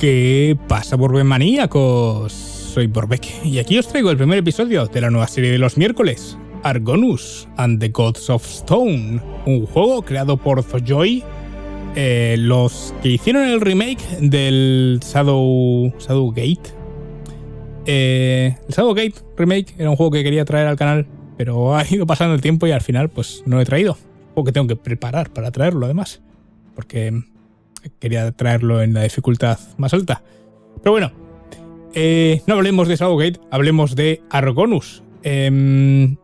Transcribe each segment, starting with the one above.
¿Qué pasa, Borben maníacos? Soy Borbeck y aquí os traigo el primer episodio de la nueva serie de los miércoles, Argonus and the Gods of Stone, un juego creado por Zojoi, los que hicieron el remake del Shadowgate. El Shadowgate remake era un juego que quería traer al canal, pero ha ido pasando el tiempo y al final pues no lo he traído. Un juego que tengo que preparar para traerlo además, porque quería traerlo en la dificultad más alta. Pero bueno, no hablemos de Shadowgate, hablemos de Argonus. Este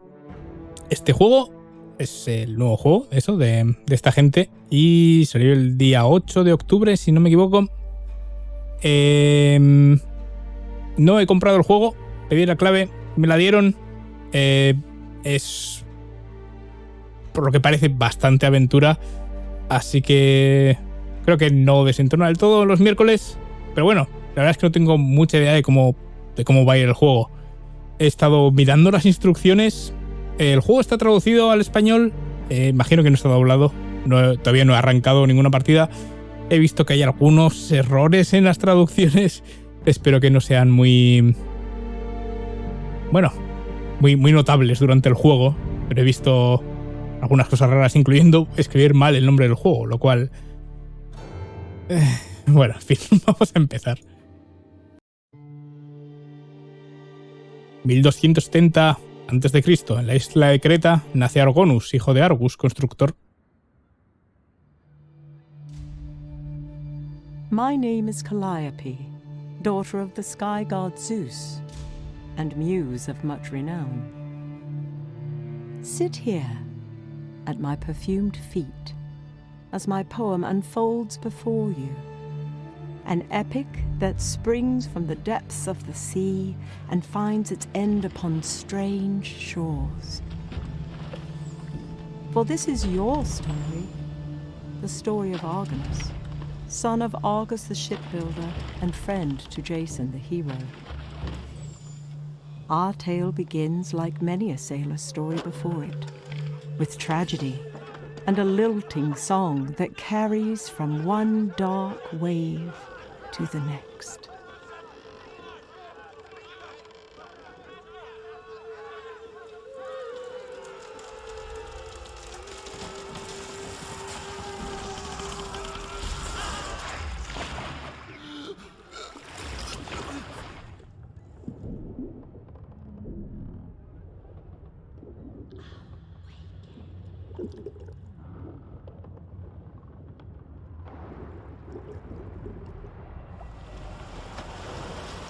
juego es el nuevo juego de esta gente y salió el día 8 de octubre, si no me equivoco. No he comprado el juego, pedí la clave, me la dieron. Es, por lo que parece, bastante aventura, así que creo que no desentona del todo los miércoles, pero bueno, la verdad es que no tengo mucha idea de cómo va a ir el juego. He estado mirando las instrucciones. El juego está traducido al español. Imagino que no está doblado. Todavía no he arrancado ninguna partida. He visto que hay algunos errores en las traducciones. Espero que no sean muy notables durante el juego. Pero he visto algunas cosas raras, incluyendo escribir mal el nombre del juego, lo cual... Bueno, en fin, vamos a empezar. 1270 a.C., en la isla de Creta, nace Argonus, hijo de Argus, constructor. My name is Calliope, daughter of the sky god Zeus, and muse of much renown. Sit here, at my perfumed feet, as my poem unfolds before you. An epic that springs from the depths of the sea and finds its end upon strange shores. For this is your story, the story of Argonus, son of Argus the shipbuilder and friend to Jason the hero. Our tale begins like many a sailor's story before it, with tragedy and a lilting song that carries from one dark wave to the next.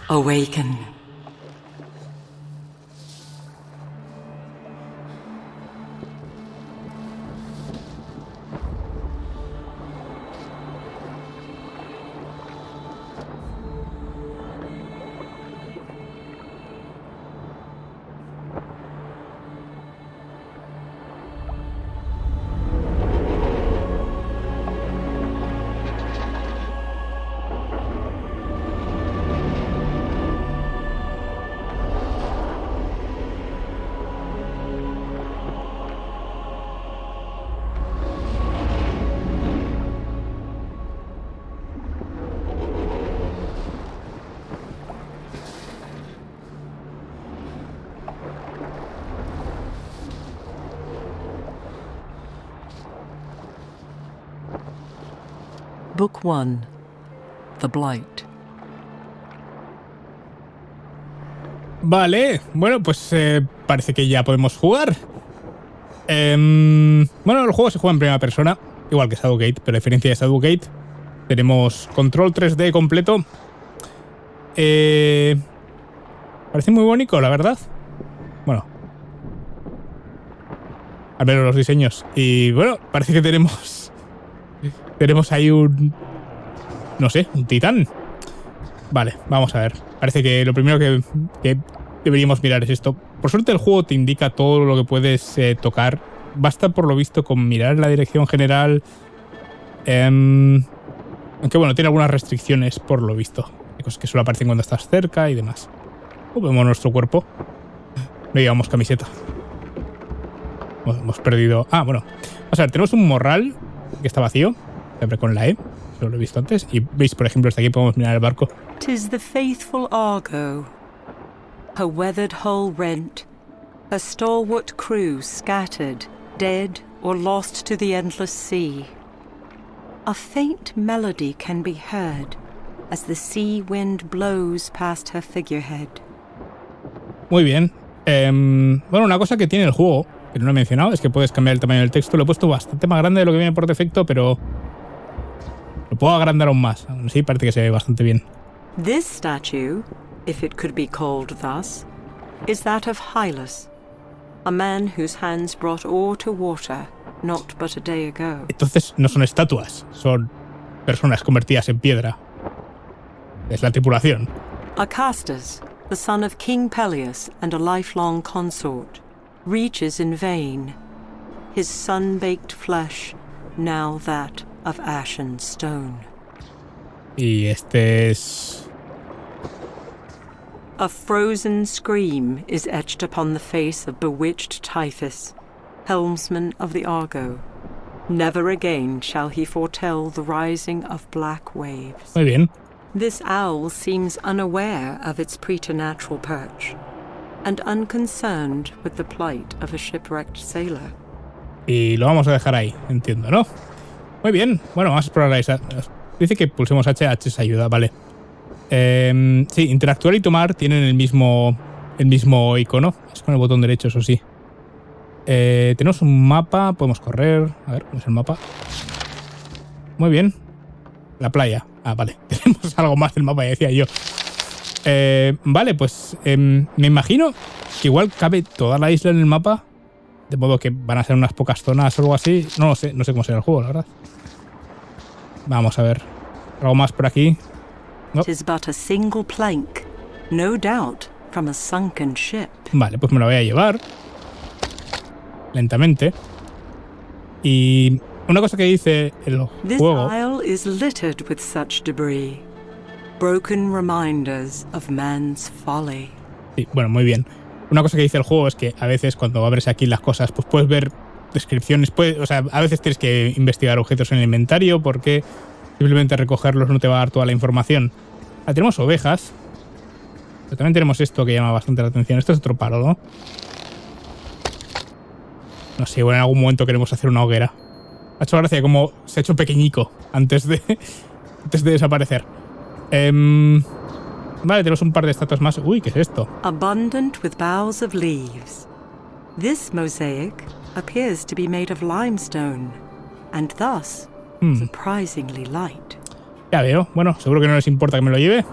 Awaken. Book 1. The Blight. Vale, bueno, pues parece que ya podemos jugar. Bueno, el juego se juega en primera persona, igual que Shadowgate, pero a diferencia de Shadowgate, tenemos control 3D completo. Parece muy bonito, la verdad. Bueno, al menos los diseños. Y bueno, parece que tenemos ahí un titán. Vale, vamos a ver. Parece que lo primero que deberíamos mirar es esto. Por suerte el juego te indica todo lo que puedes tocar. Basta por lo visto con mirar la dirección general. Aunque bueno, tiene algunas restricciones por lo visto. Hay cosas que solo aparecen cuando estás cerca y demás. Vemos nuestro cuerpo. No llevamos camiseta. Hemos perdido... Ah, bueno. Vamos a ver, tenemos un morral que está vacío. Siempre con la E. Eso lo he visto antes. Y veis, por ejemplo, hasta aquí podemos mirar el barco. 'Tis the faithful Argo, her weathered hull rent, her stalwart crew scattered, dead or lost to the endless sea. A faint melody can be heard as the sea wind blows past her figurehead. Muy bien. Bueno, una cosa que tiene el juego, que no he mencionado, es que puedes cambiar el tamaño del texto. Lo he puesto bastante más grande de lo que viene por defecto, pero lo puedo agrandar aún más. Aún así, parece que se ve bastante bien. This statue, if it could be called thus, is that of Hylas, a man whose hands brought ore to water not but a day ago. Entonces no son estatuas, son personas convertidas en piedra. Es la tripulación. Acastus, the son of King Peleus and a lifelong consort, reaches in vain, his sun-baked flesh now that of ashen stone. Y este es... A frozen scream is etched upon the face of bewitched Typhus, helmsman of the Argo. Never again shall he foretell the rising of black waves. Muy bien. This owl seems unaware of its preternatural perch, and unconcerned with the plight of a shipwrecked sailor. Y lo vamos a dejar ahí, entiendo, ¿no? Muy bien. Bueno, vamos a explorar esa... Dice que pulsemos HH es ayuda, vale. Sí, interactuar y tomar tienen el mismo icono. Es con el botón derecho, eso sí. Tenemos un mapa, podemos correr. A ver, ¿cómo es el mapa? Muy bien. La playa. Ah, vale. Tenemos algo más del mapa, ya decía yo. Vale, pues me imagino que igual cabe toda la isla en el mapa. De modo que van a ser unas pocas zonas o algo así. No lo sé, no sé cómo será el juego, la verdad. Vamos a ver. Algo más por aquí. No. 'Tis but a single plank, no doubt from a sunken ship. Vale, pues me lo voy a llevar. Lentamente. Y una cosa que dice el This juego... isle is littered with such debris, broken reminders of man's folly. Sí, bueno, muy bien. Una cosa que dice el juego es que a veces cuando abres aquí las cosas, pues puedes ver descripciones. O sea, a veces tienes que investigar objetos en el inventario porque simplemente recogerlos no te va a dar toda la información. Ah, tenemos ovejas. Pero también tenemos esto que llama bastante la atención. Esto es otro palo, ¿no? No sé, bueno, en algún momento queremos hacer una hoguera. Ha hecho gracia como se ha hecho pequeñico antes de desaparecer. Vale, tenemos un par de estatuas más. Uy, ¿qué es esto? Abundant with boughs of leaves. This mosaic appears to be made of limestone, and thus surprisingly light. Ya veo. Bueno, seguro que no les importa que me lo lleve.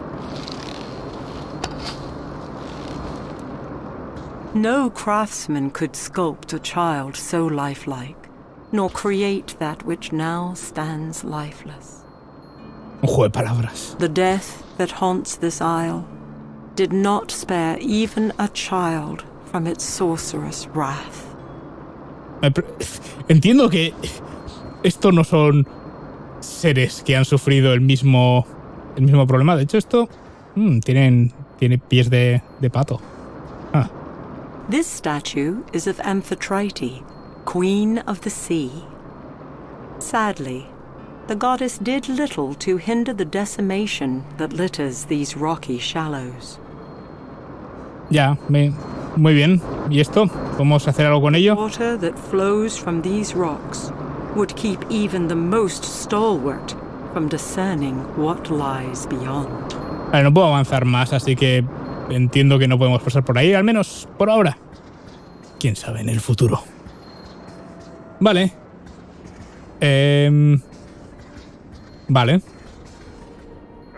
No craftsman could sculpt a child so lifelike, nor create that which now stands lifeless. Un juego de palabras. The death that haunts this isle did not spare even a child from its sorcerous wrath. Entiendo que esto no son seres que han sufrido el mismo problema. De hecho, esto tiene pies de pato. Ah. This statue is of Amphitrite, queen of the sea. Sadly, the goddess did little to hinder the decimation that litters these rocky shallows. Ya, muy bien. ¿Y esto? ¿Podemos hacer algo con ello? Water that flows from these rocks would keep even the most stalwart from discerning what lies beyond. Vale, no puedo avanzar más, así que entiendo que no podemos pasar por ahí, al menos por ahora. Quién sabe en el futuro. Vale. Vale.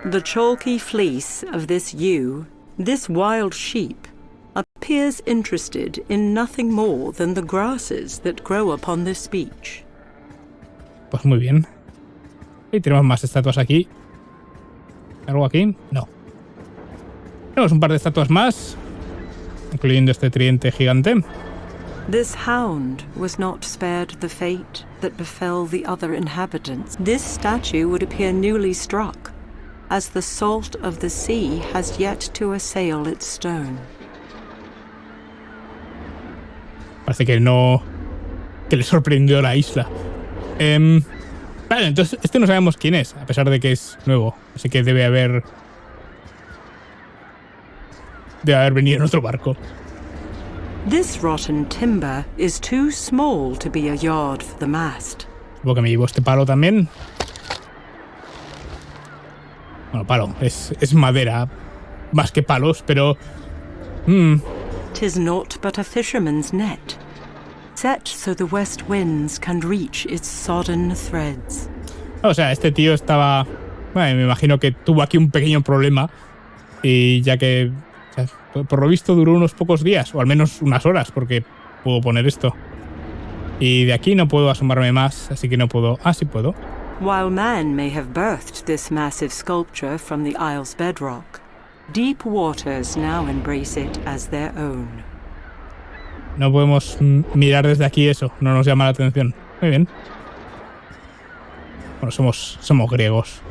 The chalky fleece of this ewe, this wild sheep, appears interested in nothing more than the grasses that grow upon this beach. Pues muy bien. Y tenemos más estatuas aquí. ¿Algo aquí? No. Tenemos un par de estatuas más, incluyendo este tridente gigante. This hound was not spared the fate that befell the other inhabitants. This statue would appear newly struck, as the salt of the sea has yet to assail its stone. Parece que no... que le sorprendió la isla. Vale, entonces este no sabemos quién es, a pesar de que es nuevo. Así que debe haber venido en otro barco. This rotten timber is too small to be a yard for the mast. Supongo que me llevo este palo también. Bueno, palo, es madera, más que palos, pero... 'Tis naught but a fisherman's net, set so the west winds can reach its sodden threads. O sea, este tío estaba... Bueno, me imagino que tuvo aquí un pequeño problema y ya que... O sea, por lo visto duró unos pocos días, o al menos unas horas, porque puedo poner esto. Y de aquí no puedo asomarme más, así que no puedo... Ah, sí puedo. While man may have birthed this massive sculpture from the isle's bedrock, deep waters now embrace it as their own. No podemos mirar desde aquí eso, no nos llama la atención. Muy bien. Bueno, somos griegos.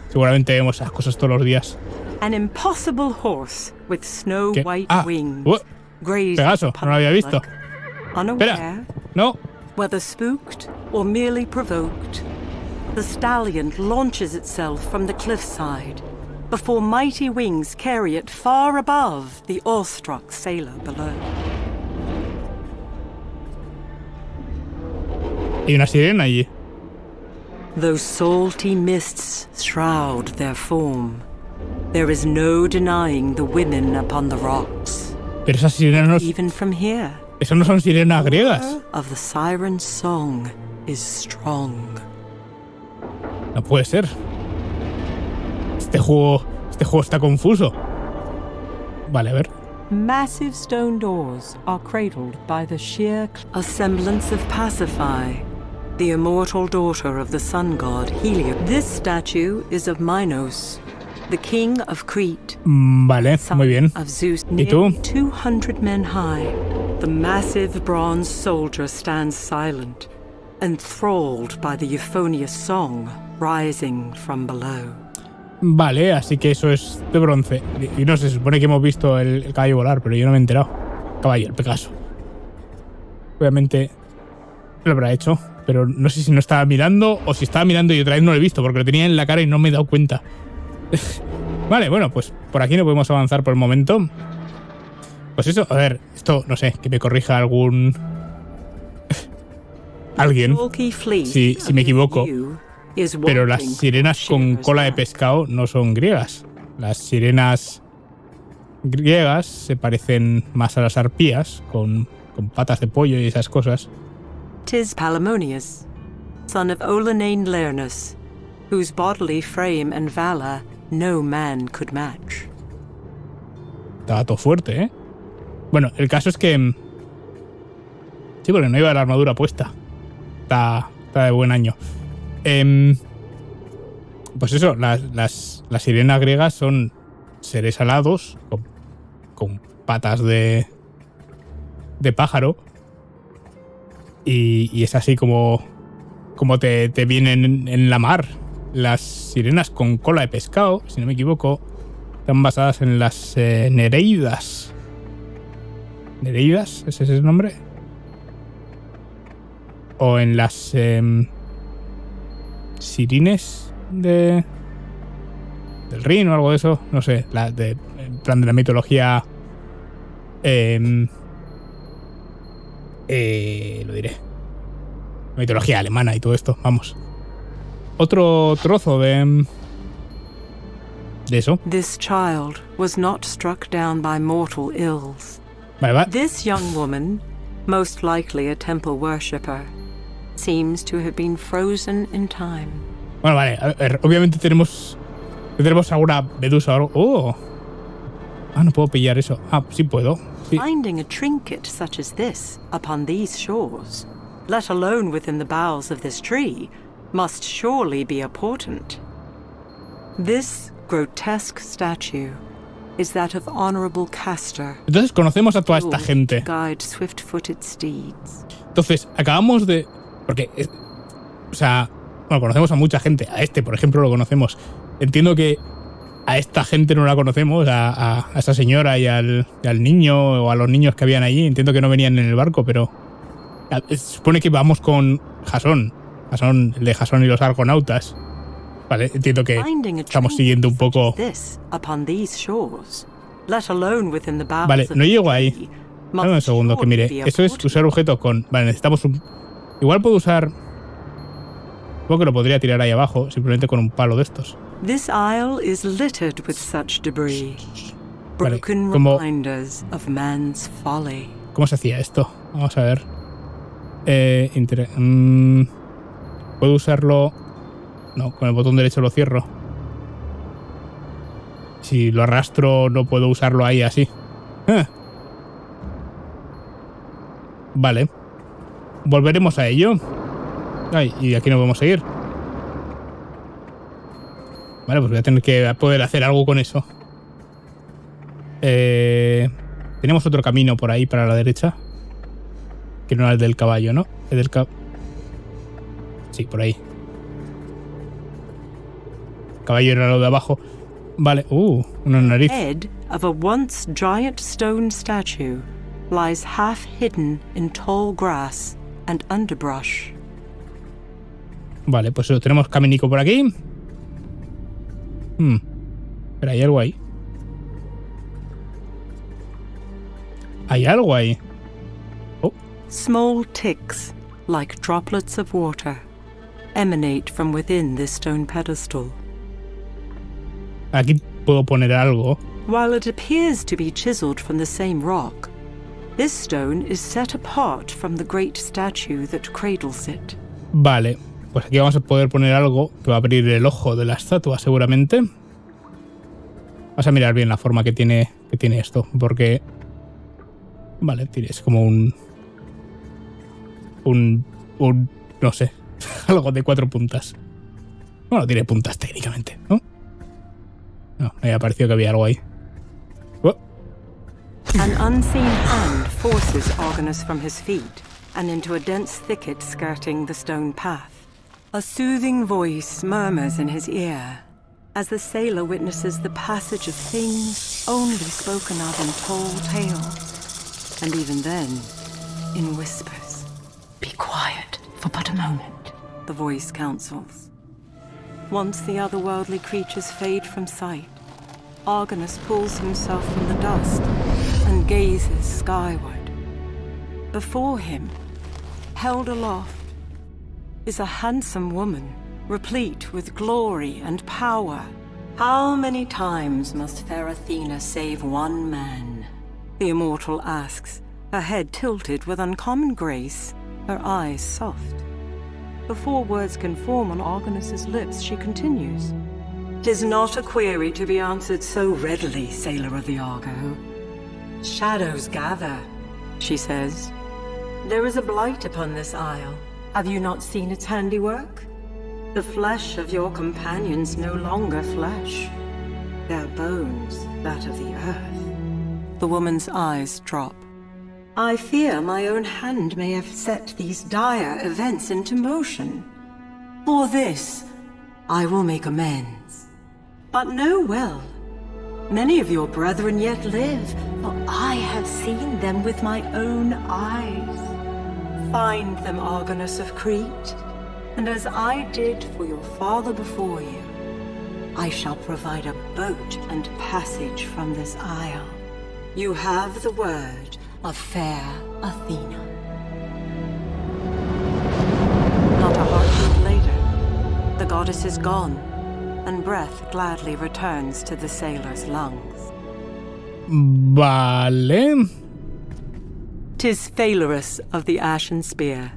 Seguramente vemos esas cosas todos los días. An impossible horse with snow-white wings grazed Pegaso, no lo había visto. Unaware, Espera, no. whether spooked or merely provoked, the stallion launches itself from the cliffside before mighty wings carry it far above the awestruck sailor below. Hay una sirena allí. Those salty mists shroud their form. There is no denying the women upon the rocks. Pero esas sirenas no, Even from here, eso no son sirenas griegas. of the siren's song is strong. No puede ser. Este juego está confuso. Vale, a ver. Massive stone doors are cradled by the sheer a semblance of Pasiphae, the immortal daughter of the sun god Helios. This statue is of Minos, the king of Crete, Vale, son muy bien. of Zeus, ¿Y tú? nearly 200 men high. The massive bronze soldier stands silent, enthralled by the euphonious song rising from below. Vale, así que eso es de bronce. Y no sé, se supone que hemos visto el caballo volar, pero yo no me he enterado. Caballo, el Pegaso. Obviamente lo habrá hecho, pero no sé si no estaba mirando o si estaba mirando y otra vez no lo he visto, porque lo tenía en la cara y no me he dado cuenta. Vale, bueno, pues por aquí no podemos avanzar por el momento. Pues eso, a ver, esto, no sé, que me corrija algún... alguien, si me equivoco. Pero las sirenas con cola de pescado no son griegas. Las sirenas griegas se parecen más a las arpías, con patas de pollo y esas cosas. 'Tis Palamonius, son of Olenane Lernus, whose bodily frame and valor no man could match. Estaba todo fuerte, ¿eh? Bueno, el caso es que... sí, porque no iba la armadura puesta. Está de buen año. Pues eso, las sirenas griegas son seres alados con patas de pájaro y es así como te vienen en la mar. Las sirenas con cola de pescado, si no me equivoco, están basadas en las Nereidas. ¿Nereidas? ¿Ese es el nombre? O en las... Sirines del Rin o algo de eso, no sé, en plan de la mitología lo diré, la mitología alemana y todo esto, vamos. Otro trozo de eso. This child was not struck down by mortal ills. Vale, va. This young woman, most likely a temple worshipper, seems to have been frozen in time. Bueno, vale, a ver, obviamente tenemos alguna medusa o algo. ¡Oh! Ah, no puedo pillar eso. Ah, sí puedo. Sí. Finding a trinket such as this upon these shores, let alone within the boughs of this tree, must surely be a portent. This grotesque statue is that of Honorable Castor. Entonces conocemos a toda esta gente. Guide swift-footed steeds. Entonces, acabamos de... Porque, o sea, bueno, conocemos a mucha gente. A este, por ejemplo, lo conocemos. Entiendo que a esta gente no la conocemos, a esa señora y al niño o a los niños que habían allí. Entiendo que no venían en el barco, pero se supone que vamos con Jasón. Jason, el de Jason y los argonautas. Vale, entiendo que estamos siguiendo un poco... Vale, no llego ahí. Dame un segundo, que mire. Eso es usar objetos con... Vale, necesitamos un... Igual puedo usar... Supongo que lo podría tirar ahí abajo, simplemente con un palo de estos. Vale, ¿cómo se hacía esto? Vamos a ver. ¿Puedo usarlo? No, con el botón derecho lo cierro. Si lo arrastro no puedo usarlo ahí así. Vale. Volveremos a ello. Ay, y aquí no podemos seguir. Vale, pues voy a tener que poder hacer algo con eso. Tenemos otro camino por ahí para la derecha. Que no era el del caballo, ¿no? El del sí, por ahí. El caballo era lo de abajo. Vale, una nariz. The head of a once giant stone statue lies half hidden in tall grass and underbrush. Vale, pues tenemos caminico por aquí. Pero hay algo ahí. Hay algo ahí. Small ticks, like droplets of water, emanate from within this stone pedestal. Aquí puedo poner algo. While it appears to be chiseled from the same rock, this stone is set apart from the great statue that cradles it. Vale, pues aquí vamos a poder poner algo que va a abrir el ojo de la estatua seguramente. Vas a mirar bien la forma que tiene esto, porque... Vale, es como un no sé, algo de 4 puntas. Bueno, tiene puntas técnicamente, ¿no? No, me había parecido que había algo ahí. An unseen hand forces Argonus from his feet and into a dense thicket skirting the stone path. A soothing voice murmurs in his ear as the sailor witnesses the passage of things only spoken of in tall tales, and even then, in whispers. Be quiet for but a moment, the voice counsels. Once the otherworldly creatures fade from sight, Argonus pulls himself from the dust and gazes skyward. Before him, held aloft, is a handsome woman, replete with glory and power. How many times must fair Athena save one man? The immortal asks, her head tilted with uncommon grace, her eyes soft. Before words can form on Argonus's lips, she continues. 'Tis not a query to be answered so readily, sailor of the Argo. Shadows gather, she says. There is a blight upon this isle. Have you not seen its handiwork? The flesh of your companions no longer flesh. Their bones, that of the earth. The woman's eyes drop. I fear my own hand may have set these dire events into motion. For this, I will make amends. But know well, many of your brethren yet live, for I have seen them with my own eyes. Find them, Argonus of Crete, and as I did for your father before you, I shall provide a boat and passage from this isle. You have the word of fair Athena. Not a heartbeat later, the goddess is gone, and breath gladly returns to the sailor's lungs. Vale. 'Tis Phalurus of the Ashen Spear.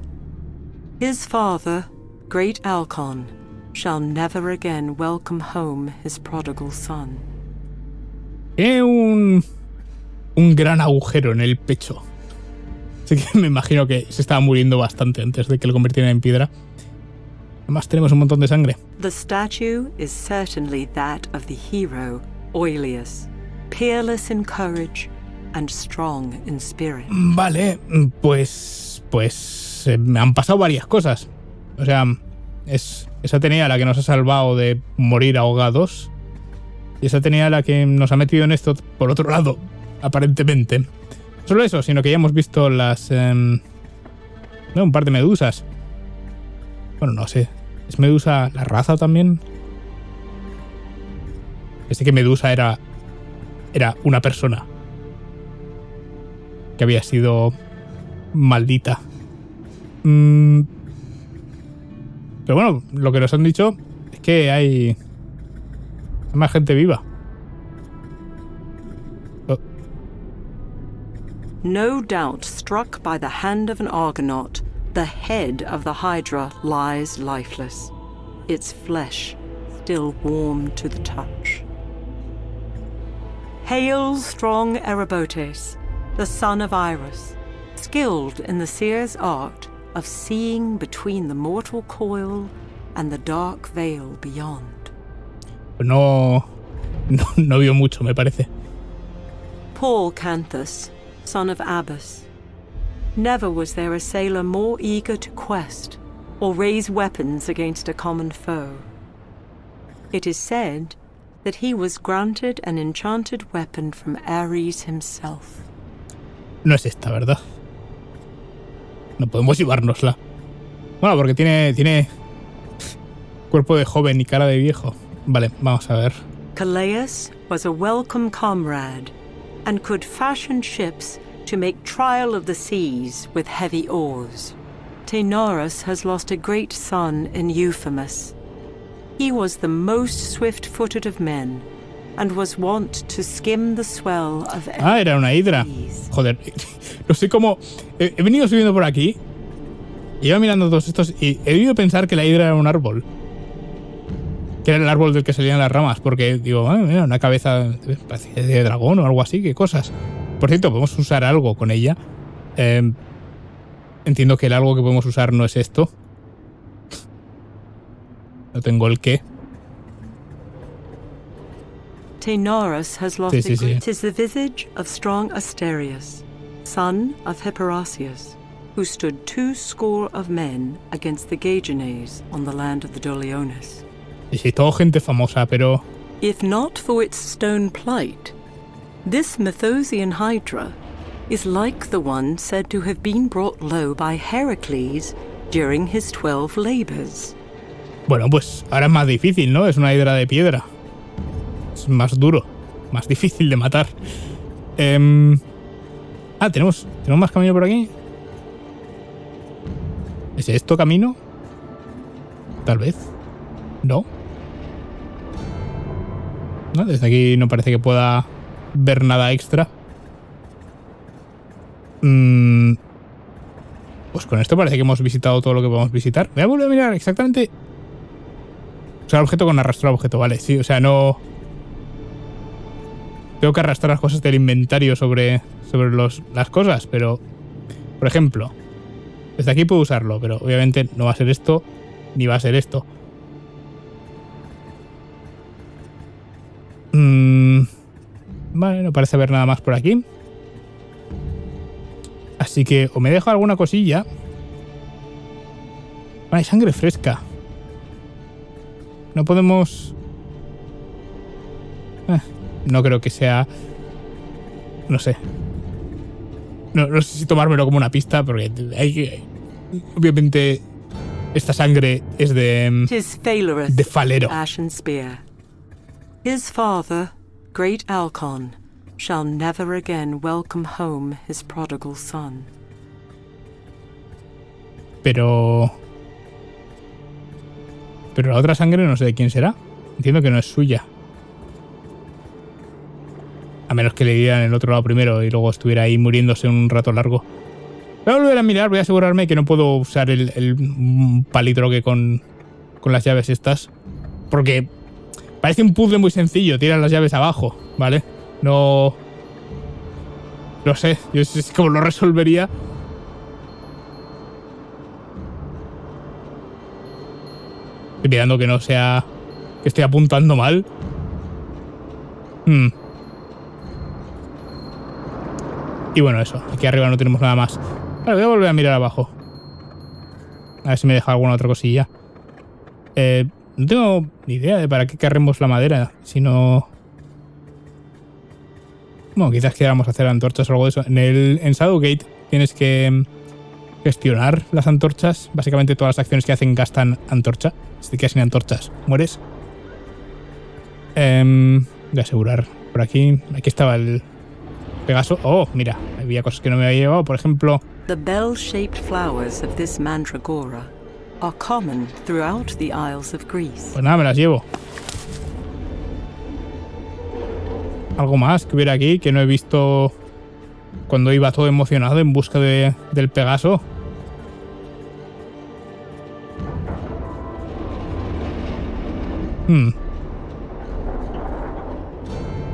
His father, great Alcon, shall never again welcome home his prodigal son. Tiene un gran agujero en el pecho. Así que me imagino que se estaba muriendo bastante antes de que lo convirtieran en piedra. Además tenemos un montón de sangre. The statue is certainly that of the hero, Oileus, peerless in courage and strong in spirit. Vale, pues me han pasado varias cosas. O sea, es esa Atenea la que nos ha salvado de morir ahogados. Y esa Atenea la que nos ha metido en esto por otro lado, aparentemente. No solo eso, sino que ya hemos visto un par de medusas. Bueno, no sé. ¿Es Medusa la raza también? Pensé que Medusa era una persona que había sido maldita. Pero bueno, lo que nos han dicho es que hay más gente viva. No doubt struck by the hand of an Argonaut, the head of the Hydra lies lifeless, its flesh still warm to the touch. Hail, strong Ereботes, the son of Iris, skilled in the seer's art of seeing between the mortal coil and the dark veil beyond. No vio mucho, me parece. Paul Canthus, son of Abas. Never was there a sailor more eager to quest or raise weapons against a common foe. It is said that he was granted an enchanted weapon from Ares himself. No es esta, ¿verdad? No podemos llevárnosla. Bueno, porque tiene cuerpo de joven y cara de viejo. Vale, vamos a ver. Calais was a welcome comrade and could fashion ships to make trial of the seas with heavy oars. Taenarus has lost a great son in Euphemus. He was the most swift-footed of men and was wont to skim the swell of era una hidra. Joder, no sé cómo... He venido subiendo por aquí, iba mirando todos estos y he debido pensar que la hidra era un árbol. Que era el árbol del que salían las ramas, porque digo, mira, una cabeza de dragón o algo así, qué cosas. Por cierto, podemos usar algo con ella. Entiendo que el algo que podemos usar no es esto. No tengo el qué. Taenarus has lost a great... 'Tis the visage of strong Asterius, son of Hipparasius, who stood 20 of men against the Gagenes on the land of the Doliones. Sí, todo gente famosa, pero... If not for its stone plight, this Methosian Hydra is like the one said to have been brought low by Heracles during his 12 labors. Bueno, pues ahora es más difícil, ¿no? Es una hidra de piedra. Es más duro, más difícil de matar. ¿Tenemos más camino por aquí? ¿Es esto camino? Tal vez. ¿No? No, desde aquí no parece que pueda ver nada extra. Pues con esto parece que hemos visitado todo lo que podemos visitar. Voy a volver a mirar exactamente. Usar objeto con arrastrar objeto, vale, sí, o sea, no... Tengo que arrastrar las cosas del inventario sobre las cosas, pero... Por ejemplo, desde aquí puedo usarlo, pero obviamente no va a ser esto, ni va a ser esto. Vale, no parece haber nada más por aquí. Así que o me dejo alguna cosilla. Vale, hay sangre fresca. No podemos... no creo que sea... No sé. No sé si tomármelo como una pista, porque hay que... Obviamente esta sangre es de Falero. Ashen Spear. His father, great Alcon, shall never again welcome home his prodigal son. Pero la otra sangre no sé de quién será. Entiendo que no es suya. A menos que le dieran el otro lado primero y luego estuviera ahí muriéndose un rato largo. Voy a volver a mirar, voy a asegurarme que no puedo usar el palitroque con las llaves estas. Porque parece un puzzle muy sencillo, tiras las llaves abajo, ¿vale? No sé, yo es como lo resolvería. Estoy mirando que no sea... que estoy apuntando mal. Y bueno, eso. Aquí arriba no tenemos nada más. Vale, voy a volver a mirar abajo. A ver si me deja alguna otra cosilla. No tengo ni idea de para qué querremos la madera. Si no... Bueno, quizás queramos hacer antorchas o algo de eso. En Shadowgate tienes que gestionar las antorchas. Básicamente todas las acciones que hacen gastan antorcha. Si te quedas sin antorchas, mueres. Voy a asegurar por aquí. Aquí estaba el Pegaso. Oh, mira, había cosas que no me había llevado. Por ejemplo, The bell-shaped flowers of this mandragora are common throughout the Isles of Greece. pues nada, me las llevo. Algo más que hubiera aquí que no he visto cuando iba todo emocionado en busca del Pegaso.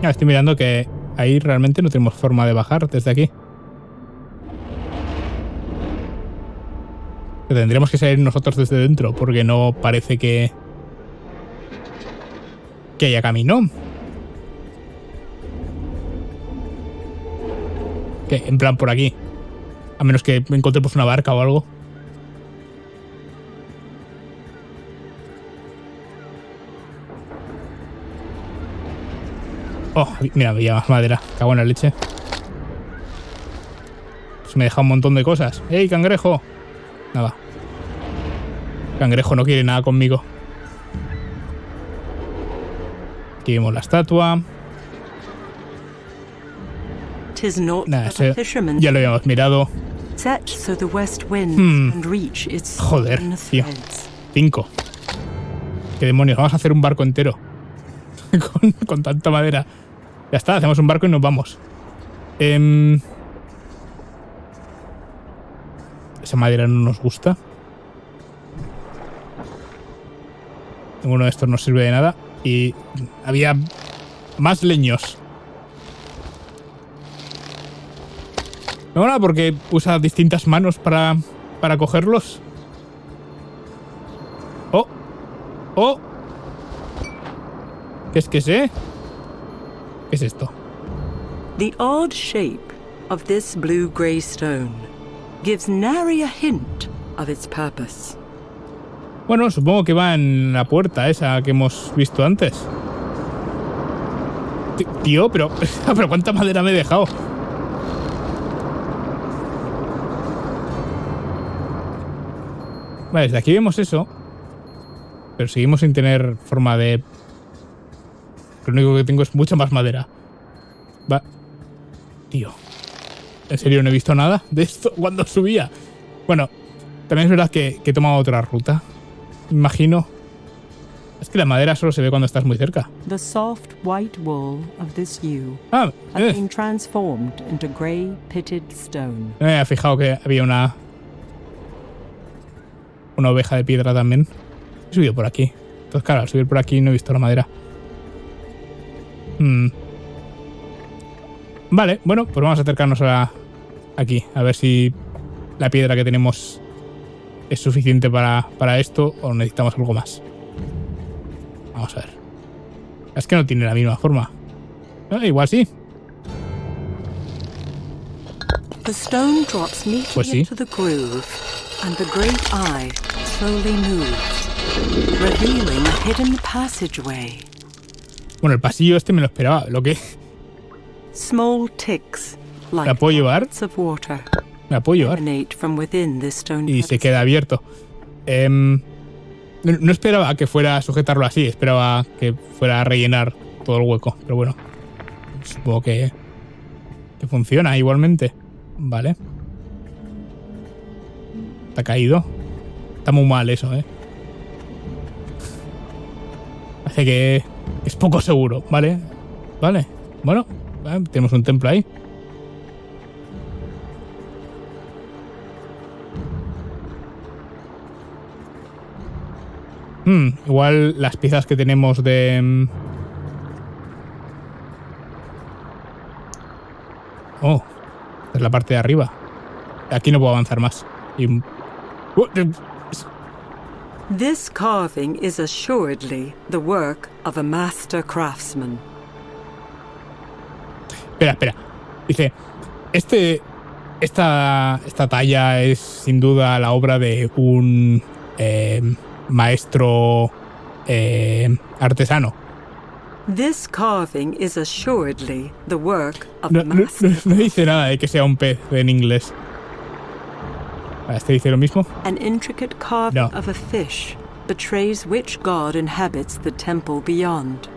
Ya estoy mirando que ahí realmente no tenemos forma de bajar desde aquí. Que tendríamos que salir nosotros desde dentro porque no parece que haya camino. Que en plan por aquí. A menos que encontremos una barca o algo. Oh, mira, había más madera. Cago en la leche. Pues me deja un montón de cosas. ¡Ey, cangrejo! Nada. Cangrejo no quiere nada conmigo. Aquí vemos la estatua. Nada, ya lo habíamos mirado. Joder, tío. 5. ¿Qué demonios? Vamos a hacer un barco entero. con tanta madera. Ya está, hacemos un barco y nos vamos. Esa madera no nos gusta. Ninguno de estos nos sirve de nada. Y había más leños. No, nada, porque usa distintas manos para cogerlos. ¡Oh! ¡Oh! ¿Qué es que sé? ¿Qué es esto? The odd shape of this blue-grey stone gives nary a hint of its purpose. Bueno, supongo que va en la puerta esa que hemos visto antes. Tío, pero ¿cuánta madera me he dejado? Vale, desde aquí vemos eso. Pero seguimos sin tener forma de... Lo único que tengo es mucha más madera. Va. Tío. ¿En serio no he visto nada de esto cuando subía? Bueno, también es verdad que he tomado otra ruta. Imagino. Es que la madera solo se ve cuando estás muy cerca. The soft white wool of this ewe has been transformed into grey pitted stone. Me había fijado que había una oveja de piedra también. He subido por aquí. Entonces, claro, al subir por aquí no he visto la madera. Vale, bueno, pues vamos a acercarnos aquí. A ver si la piedra que tenemos es suficiente para esto o necesitamos algo más. Vamos a ver. Es que no tiene la misma forma. Igual sí. The stone drops neatly Pues sí. into the groove, and the great eye slowly moves, revealing a hidden passageway. Bueno, el pasillo este me lo esperaba. Lo que... Small ticks, ¿La like puedo llevar? droplets of water, Me la puedo llevar. emanate from within this stone Y se pedestal. queda abierto. No esperaba que fuera a sujetarlo así. Esperaba que fuera a rellenar todo el hueco. Pero bueno, supongo que funciona igualmente. Vale. ¿Te ha caído? Está muy mal eso, Hace que es poco seguro, ¿vale? Vale. Bueno, tenemos un templo ahí. Igual las piezas que tenemos de... Oh, esta es la parte de arriba. Aquí no puedo avanzar más. Y... This carving is assuredly the work of a master craftsman. Espera. Dice, esta talla es sin duda la obra de un maestro artesano. This carving is assuredly the work of No a master. dice nada de que sea un pez en inglés. Este dice lo mismo. An intricate carving of a fish betrays which god inhabits the temple beyond.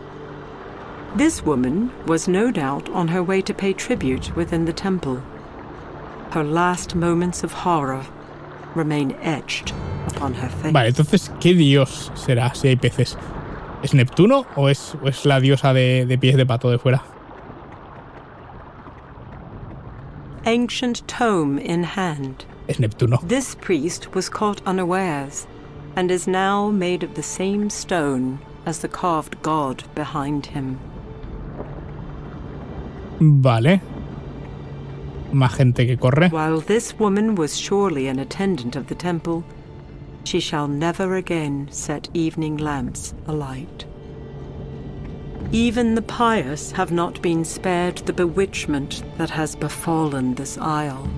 This woman was no doubt on her way to pay tribute within the temple. Her last moments of horror remain etched upon her face. Vale, entonces, ¿qué dios será si hay peces? ¿Es Neptuno o es la diosa de pies de pato de fuera? Ancient tome in hand. Es Neptuno. This priest was caught unawares and is now made of the same stone as the carved god behind him. Vale. Más gente que corre. While this woman was surely an attendant of the temple, she shall never again set evening lamps alight. Even the pious have not been spared the bewitchment that has befallen this isle.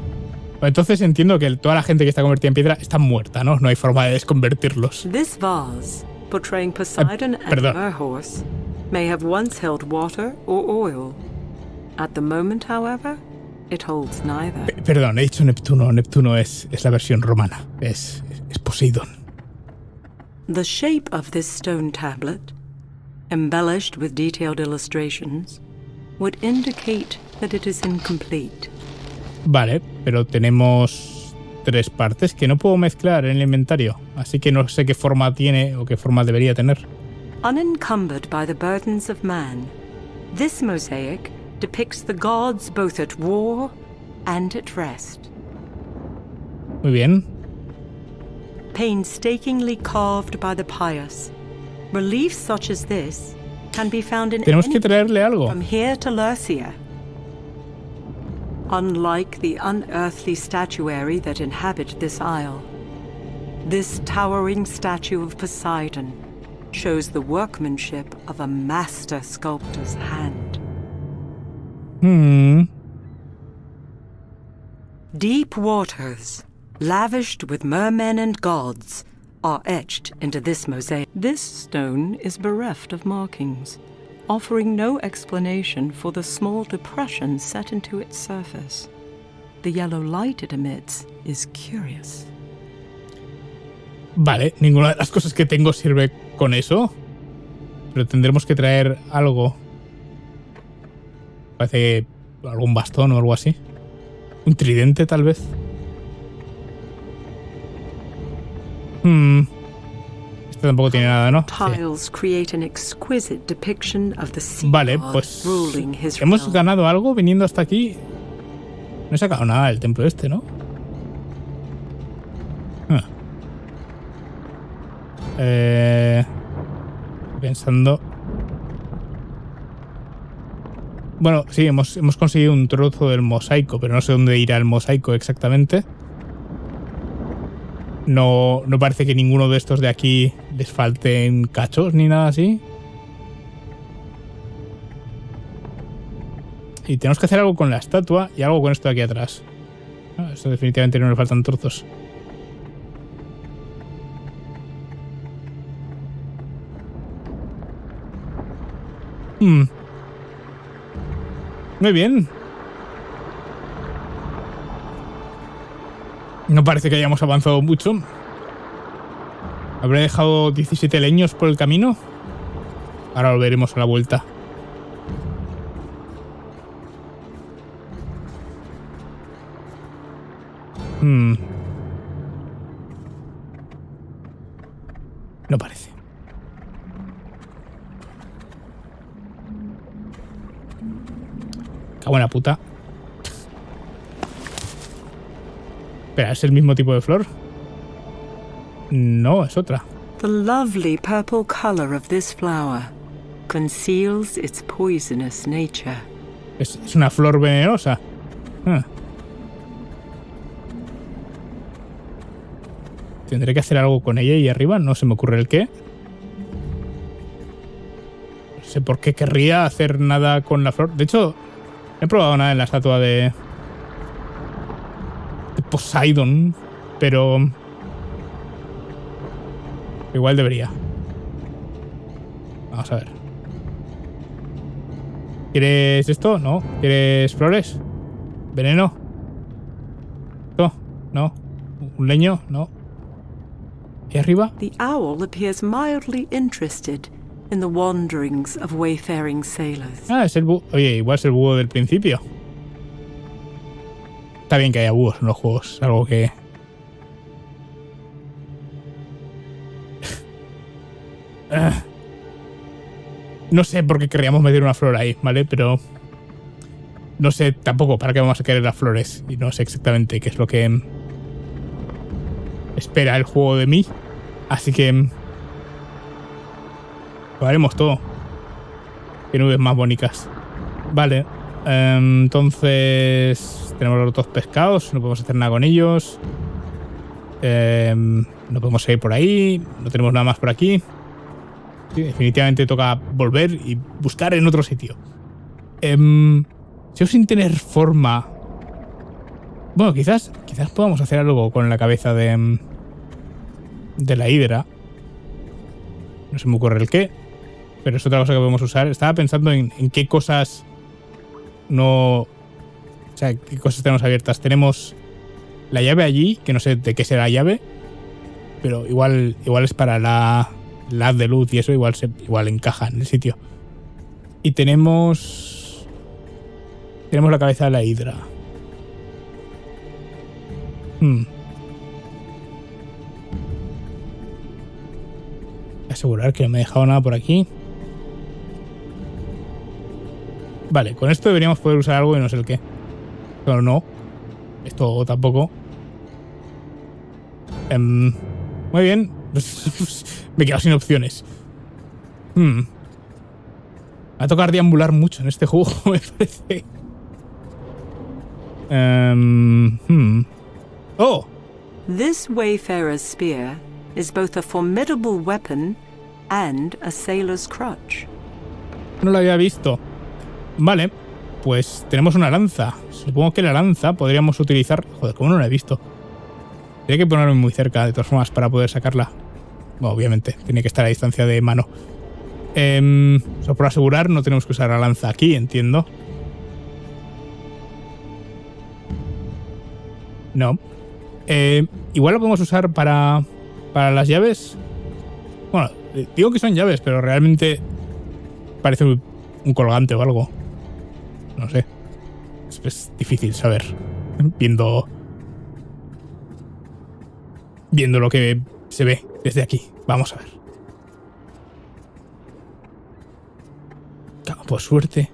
Entonces entiendo que toda la gente que está convertida en piedra está muerta, ¿no? No hay forma de desconvertirlos. This vase, portraying Poseidon and Merhorse, may have once held water or oil. At the moment, however, it holds neither. Perdón, he dicho Neptuno. Neptuno es la versión romana. Es Poseidón. The shape of this stone tablet, embellished with detailed illustrations, would indicate that it is incomplete. Vale, pero tenemos 3 partes que no puedo mezclar en el inventario, así que no sé qué forma tiene o qué forma debería tener. Unencumbered by the burdens of man, this mosaic depicts the gods both at war and at rest. Muy bien. Painstakingly carved by the pious, reliefs such as this can be found in Tenemos que traerle algo. From here to Lurcia. Unlike the unearthly statuary that inhabit this isle, this towering statue of Poseidon shows the workmanship of a master sculptor's hand. Deep waters, lavished with mermen and gods, are etched into this mosaic. This stone is bereft of markings, offering no explanation for the small depression set into its surface. The yellow light it emits is curious. Vale, ninguna de las cosas que tengo sirve con eso. Pero tendremos que traer algo. Parece algún bastón o algo así. Un tridente, tal vez. Este tampoco tiene nada, ¿no? Sí. Vale, pues hemos ganado algo viniendo hasta aquí. No he sacado nada del templo este, ¿no? Pensando. Bueno, sí, hemos conseguido un trozo del mosaico, pero no sé dónde irá el mosaico exactamente. No parece que ninguno de estos de aquí les falten cachos ni nada así. Y tenemos que hacer algo con la estatua y algo con esto de aquí atrás. Esto definitivamente no le faltan trozos. Muy bien. No parece que hayamos avanzado mucho. Habré dejado 17 leños por el camino. Ahora lo veremos a la vuelta. No parece. Cago en la puta. Espera, ¿es el mismo tipo de flor? No, es otra. The lovely purple color of this flower conceals its poisonous nature. Es una flor venenosa. Tendré que hacer algo con ella y arriba no se me ocurre el qué. No sé por qué querría hacer nada con la flor. De hecho, no he probado nada en la estatua de Poseidon, pero igual debería. Vamos a ver. ¿Quieres esto? ¿No? ¿Quieres flores? ¿Veneno? ¿No? ¿No? ¿Un leño? No. ¿Y arriba? The owl appears mildly interested in the wanderings of wayfaring sailors. Ah, es el búho. Oye, igual es el búho del principio. Está bien que haya búhos en los juegos. Algo que... No sé por qué querríamos meter una flor ahí, ¿vale? Pero... No sé tampoco para qué vamos a querer las flores. Y no sé exactamente qué es lo que... espera el juego de mí. Así que... lo haremos todo. Qué nubes más bonitas. Vale. Entonces... tenemos los dos pescados. No podemos hacer nada con ellos. No podemos seguir por ahí. No tenemos nada más por aquí. Sí, definitivamente toca volver y buscar en otro sitio. Sigo sin tener forma. Bueno, quizás podamos hacer algo con la cabeza de la hidra. No se me ocurre el qué, pero es otra cosa que podemos usar. Estaba pensando en qué cosas no... O sea, qué cosas tenemos abiertas. Tenemos la llave allí, que no sé de qué será la llave, pero igual es para la haz de luz y eso igual encaja en el sitio. Y tenemos la cabeza de la hidra. Asegurar que no me he dejado nada por aquí. Vale, con esto deberíamos poder usar algo y no sé el qué. Pero no. Esto tampoco. Muy bien. Me he quedado sin opciones. Va a tocar deambular mucho en este juego, me parece. Oh. This wayfarer's spear is both a formidable weapon and a sailor's crutch. No lo había visto. Vale, pues tenemos una lanza. Supongo que la lanza podríamos utilizar... Joder, ¿cómo no la he visto? Tiene que ponerme muy cerca, de todas formas, para poder sacarla. Bueno, obviamente, tiene que estar a distancia de mano. Solo por asegurar, no tenemos que usar la lanza aquí, entiendo. No. Igual lo podemos usar para las llaves. Bueno, digo que son llaves, pero realmente parece un colgante o algo. No sé. Es difícil saber. Viendo lo que se ve desde aquí. Vamos a ver. Por suerte,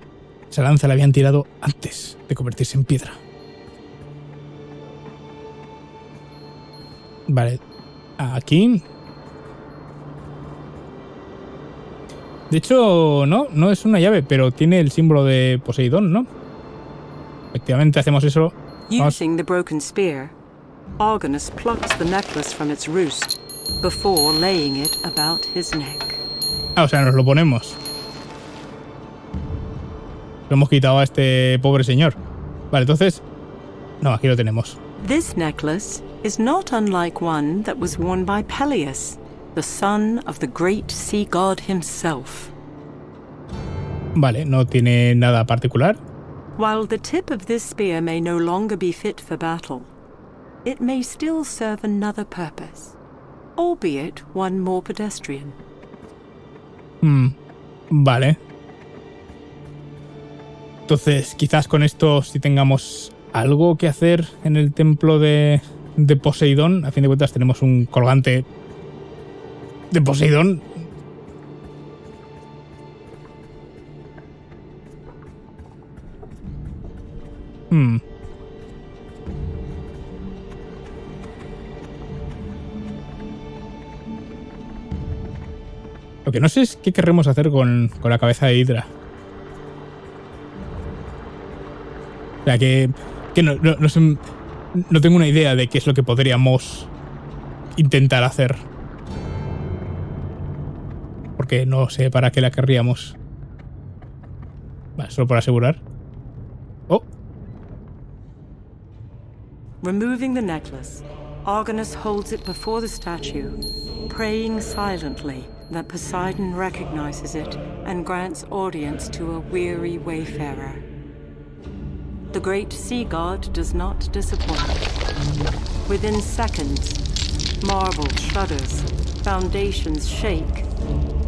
esa lanza la habían tirado antes de convertirse en piedra. Vale. Aquí. De hecho, no es una llave, pero tiene el símbolo de Poseidón, ¿no? Efectivamente, hacemos eso. Using the broken spear, Argonus plucks the necklace from its roost before laying it about his neck. Ah, o sea, nos lo ponemos. Lo hemos quitado a este pobre señor. Vale, entonces... No, aquí lo tenemos. This necklace is not unlike one that was worn by Peleus, the son of the great sea god himself. Vale, no tiene nada particular. While the tip of this spear may no longer be fit for battle, it may still serve another purpose, albeit one more pedestrian. Vale. Entonces, quizás con esto si tengamos algo que hacer en el templo de Poseidón. A fin de cuentas tenemos un colgante de Poseidón. Lo que no sé es qué querremos hacer con la cabeza de Hidra. O sea, que no tengo una idea de qué es lo que podríamos intentar hacer. Porque no sé para qué la querríamos. Vale, solo por asegurar. Oh. Removing the necklace, Argonus holds it before the statue, praying silently that Poseidon recognizes it and grants audience to a weary wayfarer. The great sea god does not disappoint. Within seconds, marble shudders, foundations shake,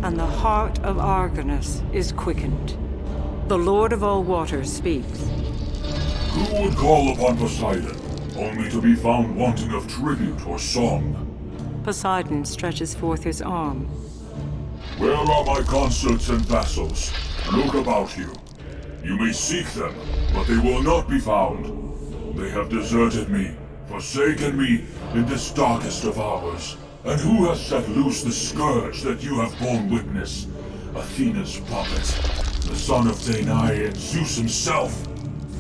and the heart of Argonus is quickened. The Lord of all waters speaks. Who would call upon Poseidon, only to be found wanting of tribute or song? Poseidon stretches forth his arm. Where are my consorts and vassals? Look about you. You may seek them, but they will not be found. They have deserted me, forsaken me in this darkest of hours. And who has set loose the scourge that you have borne witness? Athena's puppet, the son of Danae and Zeus himself.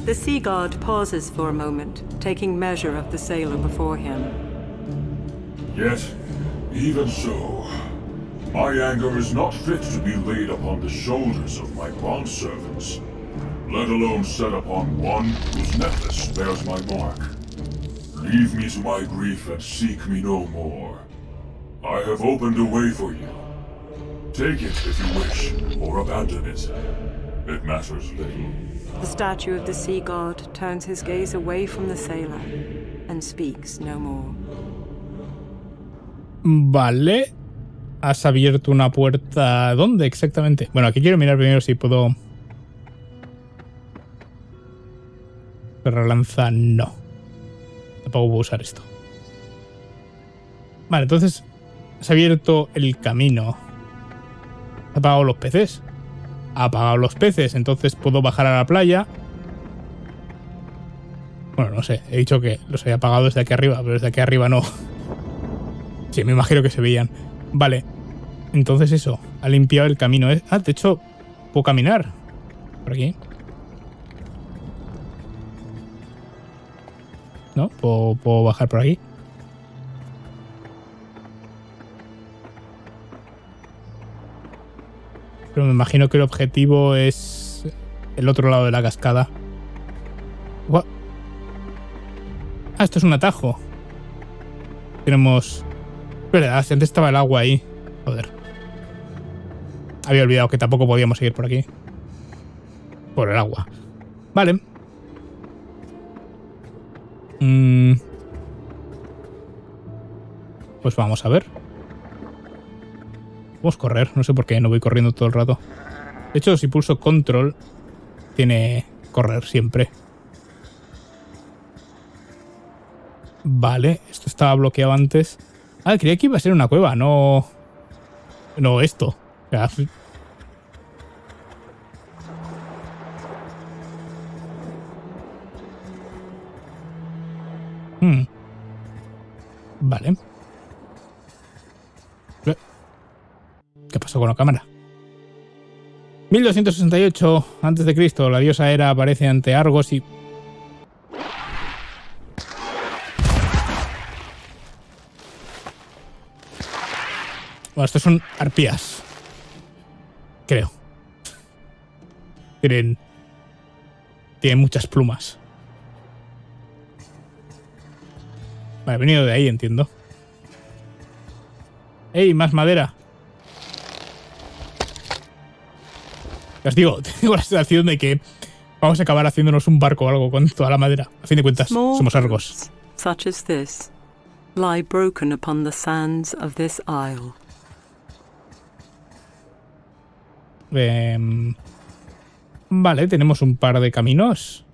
The sea god pauses for a moment, taking measure of the sailor before him. Yet, even so, my anger is not fit to be laid upon the shoulders of my bondservants, let alone set upon one whose necklace bears my mark. Leave me to my grief and seek me no more. I have opened a way for you. Take it if you wish, or abandon it. It matters little. The statue of the sea god turns his gaze away from the sailor and speaks no more. Vale. Has abierto una puerta... ¿Dónde exactamente? Bueno, aquí quiero mirar primero si puedo... Pero lanza no. Tampoco puedo usar esto. Vale, entonces... Has abierto el camino. ¿Ha apagado los peces? Ha apagado los peces, entonces puedo bajar a la playa. Bueno, no sé. He dicho que los había apagado desde aquí arriba, pero desde aquí arriba no. Sí, me imagino que se veían. Vale. Entonces eso. Ha limpiado el camino. Ah, de hecho, puedo caminar. Por aquí. ¿No? Puedo bajar por aquí. Pero me imagino que el objetivo es el otro lado de la cascada. What? Ah, esto es un atajo. Tenemos... Verdad, antes estaba el agua ahí. Joder. Había olvidado que tampoco podíamos seguir por aquí. Por el agua. Vale. Pues vamos a ver. Vamos a correr, no sé por qué no voy corriendo todo el rato. De hecho, si pulso control, tiene correr siempre. Vale, esto estaba bloqueado antes. Ah, creía que iba a ser una cueva, no... No esto. O sea, Vale. ¿Qué pasó con la cámara? 1268 a.C. La diosa Hera aparece ante Argos y... Bueno, estos son arpías. Creo. Tienen muchas plumas. Vale, he venido de ahí, entiendo. ¡Ey, más madera! Os digo, tengo la sensación de que vamos a acabar haciéndonos un barco o algo con toda la madera. A fin de cuentas, somos Argos. Such as this lie broken upon the sands of this isle. Vale, tenemos un par de caminos.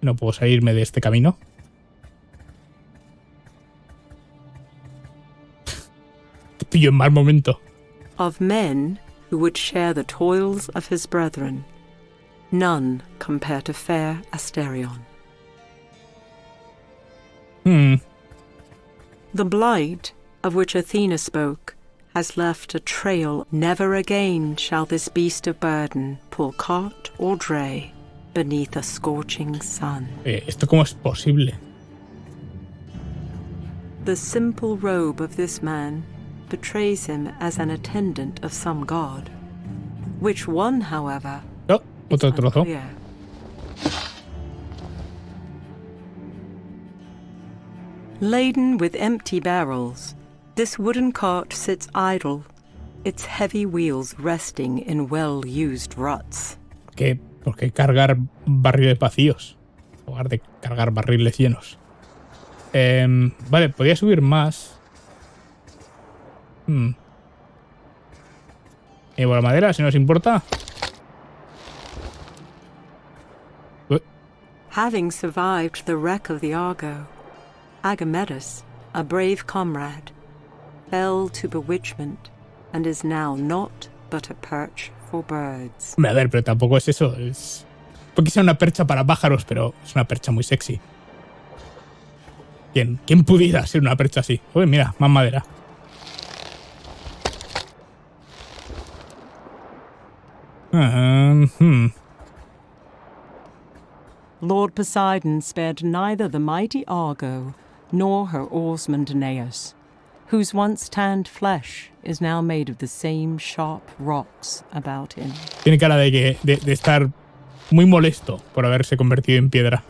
No puedo salirme de este camino. Te pillo en mal momento. Of men who would share the toils of his brethren, none compare to fair Asterion. The blight of which Athena spoke has left a trail. Never again shall this beast of burden pull cart or dray beneath a scorching sun. ¿Esto cómo es posible? The simple robe of this man betrays him as an attendant of some god. Which one, however, Oh, otro trozo. unclear. Laden with empty barrels, this wooden cart sits idle, its heavy wheels resting in well-used ruts. Que ¿Por qué cargar barriles vacíos? En lugar de cargar barriles llenos. Vale, podría subir más. Llevo la madera, si no os importa. Having survived the wreck of the Argo, Agamedus, a brave comrade, fell to bewitchment and is now naught but a perch for birds. A ver, pero tampoco es eso. Es... Porque sea una percha para pájaros, pero es una percha muy sexy. ¿Quién pudiera ser una percha así? Uy, mira, más madera. Lord Poseidon spared neither the mighty Argo nor her oarsman Danaus, whose once tanned flesh is now made of the same sharp rocks about him. Tiene cara de estar muy molesto por haberse convertido en piedra.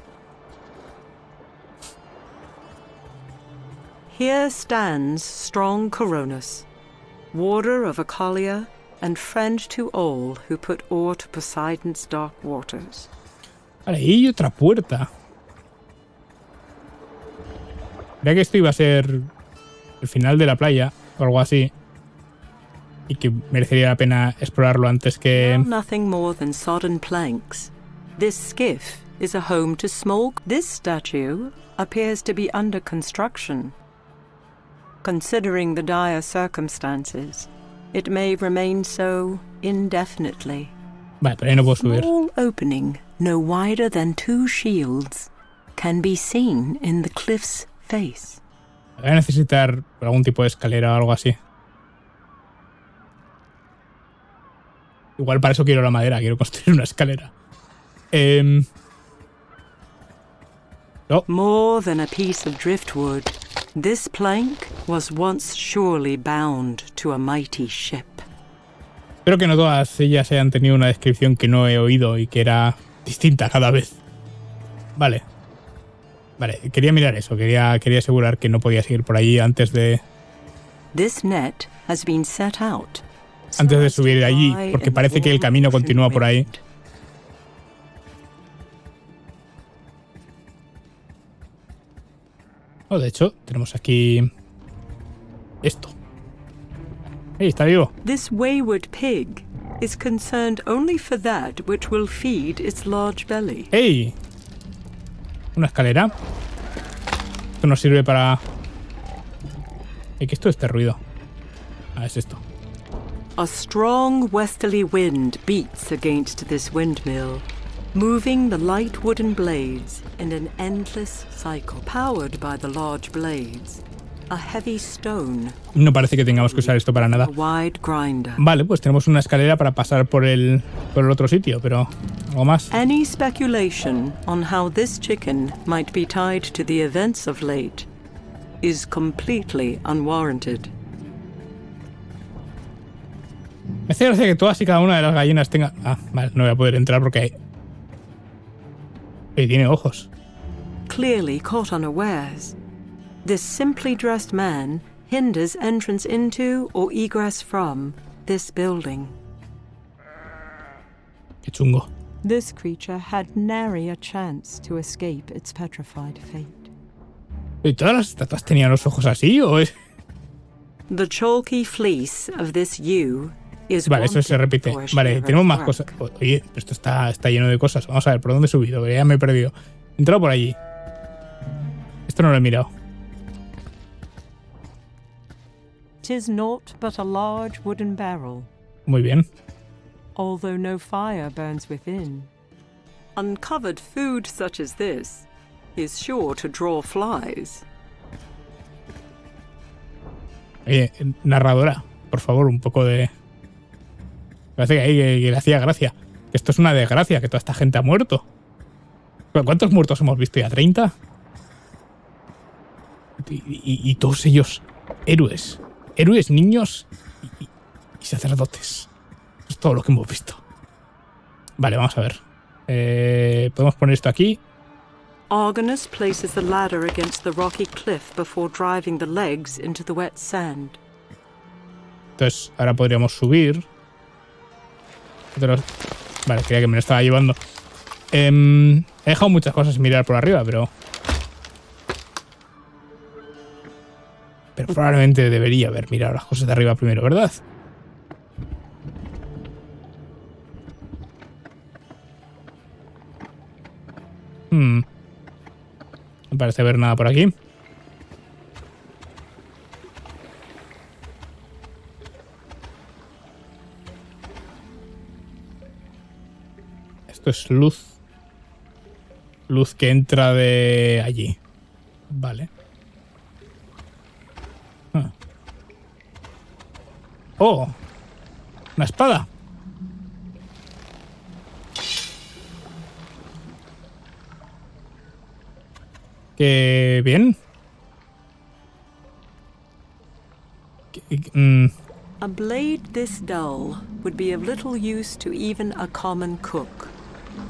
Here stands strong Coronis, warder of Achalia and friend to all who put ore to Poseidon's dark waters. Vale, y hay otra puerta. Creía que esto iba a ser el final de la playa o algo así. Y que merecería la pena explorarlo antes que... Now nothing more than sodden planks. This skiff is a home to Smolk. This statue appears to be under construction. Considering the dire circumstances, it may remain so indefinitely. Vale, pero ahí no puedo subir. Small opening, no wider than 2 shields, can be seen in the cliff's face. Voy a necesitar algún tipo de escalera o algo así. Igual para eso quiero la madera, quiero construir una escalera. Oh. More than a piece of driftwood, this plank was once surely bound to a mighty ship. Espero que no todas ellas hayan tenido una descripción que no he oído y que era distinta cada vez. Vale. Vale, quería mirar eso. Quería asegurar que no podía seguir por allí antes de... This net has been set out. Antes de subir de allí, porque parece que el camino continúa por ahí. Oh, de hecho, tenemos aquí... esto. ¡Ey, está vivo! This wayward pig is concerned only for that which will feed its large belly. ¡Ey! Una escalera. Esto nos sirve para... ¿Qué es todo este ruido? Ah, es esto. A strong westerly wind beats against this windmill, moving the light wooden blades in an endless cycle. Powered by the large blades, a heavy stone. No parece que tengamos que usar esto para nada. A wide grinder. Vale, pues tenemos una escalera para pasar por el otro sitio, pero algo más. Any speculation on how this chicken might be tied to the events of late is completely unwarranted. Me hace gracia que todas y cada una de las gallinas tenga... Ah, vale, no voy a poder entrar porque tiene ojos. Clearly caught unawares, this simply dressed man hinders entrance into or egress from this building. Qué chungo. This creature had nary a chance to escape its petrified fate. ¿Y todas las estatuas tenían los ojos así o es...? The chalky fleece of this ewe is... Vale, eso se repite. Vale, tenemos más cosas. Oye, esto está lleno de cosas. Vamos a ver, ¿por dónde he subido? Ya me he perdido. He entrado por allí. Esto no lo he mirado. 'Tis naught but a large wooden barrel. Muy bien. Although no fire burns within. Uncovered food such as this is sure to draw flies. Oye, narradora, por favor, un poco de... Parece que le hacía gracia. Esto es una desgracia, que toda esta gente ha muerto. ¿Cuántos muertos hemos visto ya? ¿30? Y todos ellos héroes. Héroes, niños y sacerdotes. Eso es todo lo que hemos visto. Vale, vamos a ver. Podemos poner esto aquí. Argonus places the ladder against the rocky cliff before driving the legs into the wet sand. Entonces, ahora podríamos subir. Vale, creía que me lo estaba llevando. He dejado muchas cosas sin mirar por arriba, pero probablemente debería haber mirado las cosas de arriba primero, ¿verdad? No parece haber nada por aquí. Esto es luz. Luz que entra de allí. Vale. ¡Oh! ¡Una espada! ¡Qué bien! A blade this dull would be of little use to even a common cook.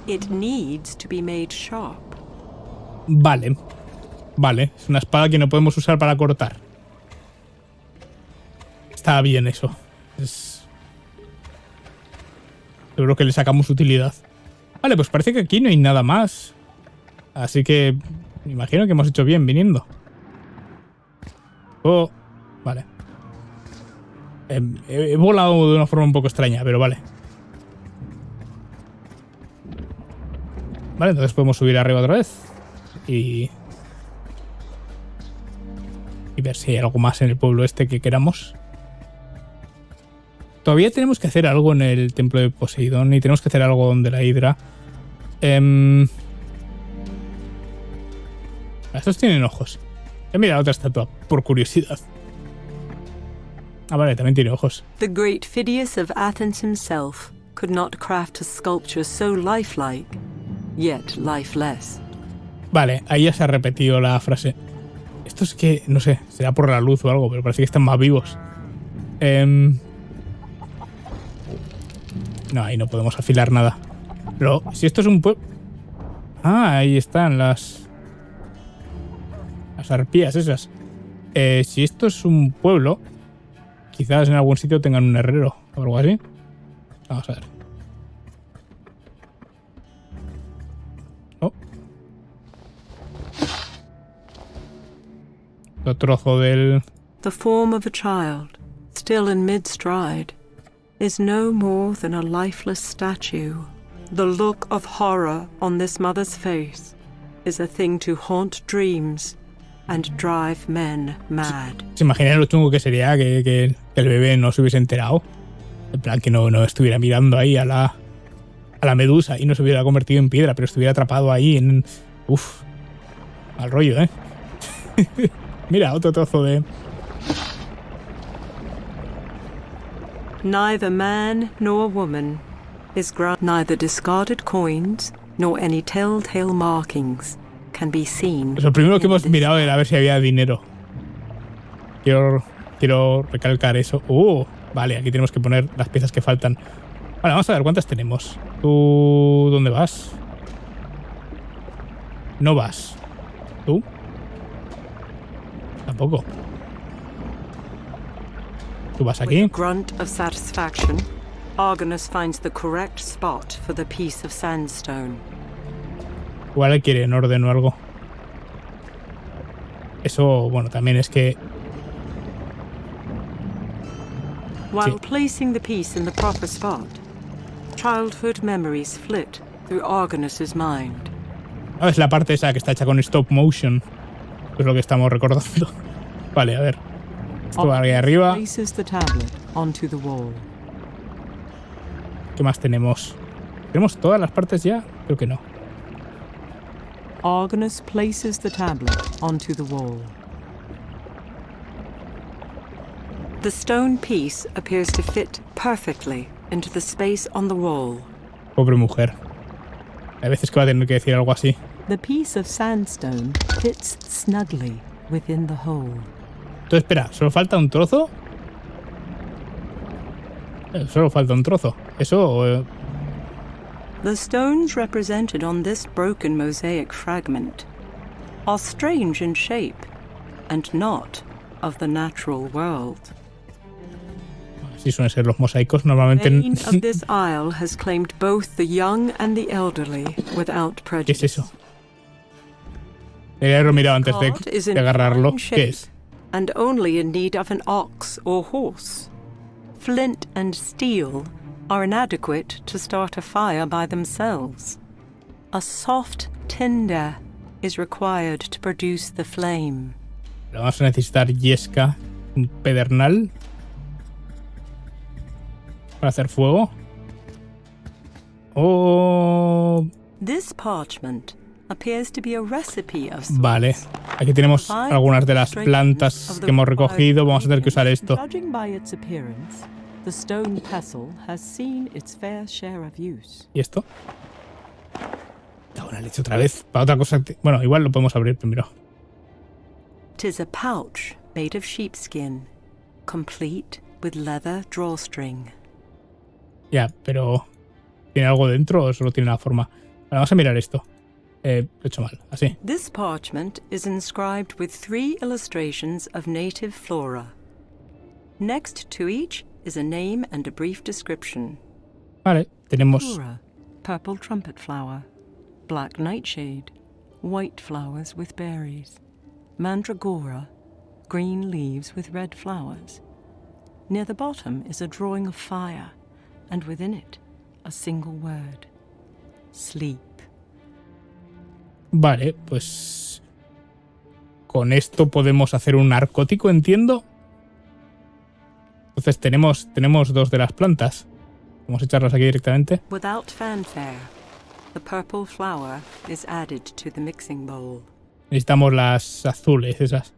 It needs to be made sharp. Vale. Vale, es una espada que no podemos usar para cortar. Está bien eso. Seguro que le sacamos utilidad. Vale, pues parece que aquí no hay nada más. Así que me imagino que hemos hecho bien viniendo. Oh, vale. He volado de una forma un poco extraña, pero vale. Vale, entonces podemos subir arriba otra vez. Y ver si hay algo más en el pueblo este que queramos. Todavía tenemos que hacer algo en el templo de Poseidón y tenemos que hacer algo donde la Hidra. Estos tienen ojos. He mirado otra estatua, por curiosidad. Ah, vale, también tiene ojos. The great Phidias of Athens himself could not craft a sculpture so lifelike, yet lifeless. Vale, ahí ya se ha repetido la frase. Esto es que, no sé, será por la luz o algo, pero parece que están más vivos. No, ahí no podemos afilar nada. Pero si esto es un pueblo... Ah, ahí están las arpías esas. Si esto es un pueblo, quizás en algún sitio tengan un herrero o algo así. Vamos a ver. Oh. Otro trozo del... The form of a child, still in mid-stride, is no more than a lifeless statue. The look of horror on this mother's face is a thing to haunt dreams and drive men mad. ¿Se imaginan lo chungo que sería que el bebé no se hubiese enterado? En plan, que no estuviera mirando ahí a la medusa y no se hubiera convertido en piedra, pero estuviera atrapado ahí en... Uf, al rollo, ¿eh? Mira, otro trozo de... Neither man nor woman is neither discarded coins nor any telltale markings can be seen. Pues lo primero que hemos mirado era a ver si había dinero. Quiero recalcar eso. Vale, aquí tenemos que poner las piezas que faltan. Vale, vamos a ver cuántas tenemos. ¿Tú dónde vas? No vas. ¿Tú? Tampoco. ¿Tú vas aquí? With a grunt of satisfaction, Argonus finds the correct spot for the piece of sandstone. Igual él quiere en orden o algo. Eso, bueno, también es que... While placing the piece in the proper spot, childhood memories flit through Argonus's mind. Ah, es la parte esa que está hecha con stop motion. Es lo que estamos recordando. Vale, a ver. Esto va aquí arriba. ¿Qué más tenemos? ¿Tenemos todas las partes ya? Creo que no. Argonus places the tablet onto the wall. The stone piece appears to fit perfectly into the space on the wall. Pobre mujer. Hay veces que va a tener que decir algo así. The piece of sandstone fits snugly within the hole. Entonces, espera, ¿solo falta un trozo? Solo falta un trozo. Eso... The stones represented on this broken mosaic fragment are strange in shape and not of the natural world. así suelen ser los mosaicos. Normalmente... The vein of this isle has claimed both the young and the elderly without ¿Qué es prejudice. eso? Debería haberlo mirado antes Cart is de in agarrarlo. fine ¿Qué shape es? and only in need of an ox or horse. Flint and steel are inadequate to start a fire by themselves. A soft tinder is required to produce the flame. Pero vamos a necesitar yesca, un pedernal para hacer fuego. Oh, This parchment appears to be a recipe of sorts. vale. Aquí tenemos algunas de las plantas que hemos recogido. Vamos a tener que usar esto. Judging by its appearance, the stone pestle has seen its fair share of use. ¿Y esto? Cago en la leche otra vez. Para otra cosa. Bueno, igual lo podemos abrir primero. 'Tis a pouch made of sheepskin, complete with leather drawstring. Ya, pero ¿tiene algo dentro o solo tiene una forma? Vale, vamos a mirar esto. Lo he hecho mal. Así. This parchment is inscribed with 3 illustrations of native flora. Next to each is a name and a brief description. Vale, tenemos... Flora, purple trumpet flower, black nightshade, white flowers with berries, mandragora, green leaves with red flowers. Near the bottom is a drawing of fire, and within it, a single word. Sleep. Vale, pues... Con esto podemos hacer un narcótico, entiendo. Entonces tenemos 2 de las plantas. Vamos a echarlas aquí directamente. Without fanfare, the purple flower is added to the mixing bowl. Necesitamos las azules, esas.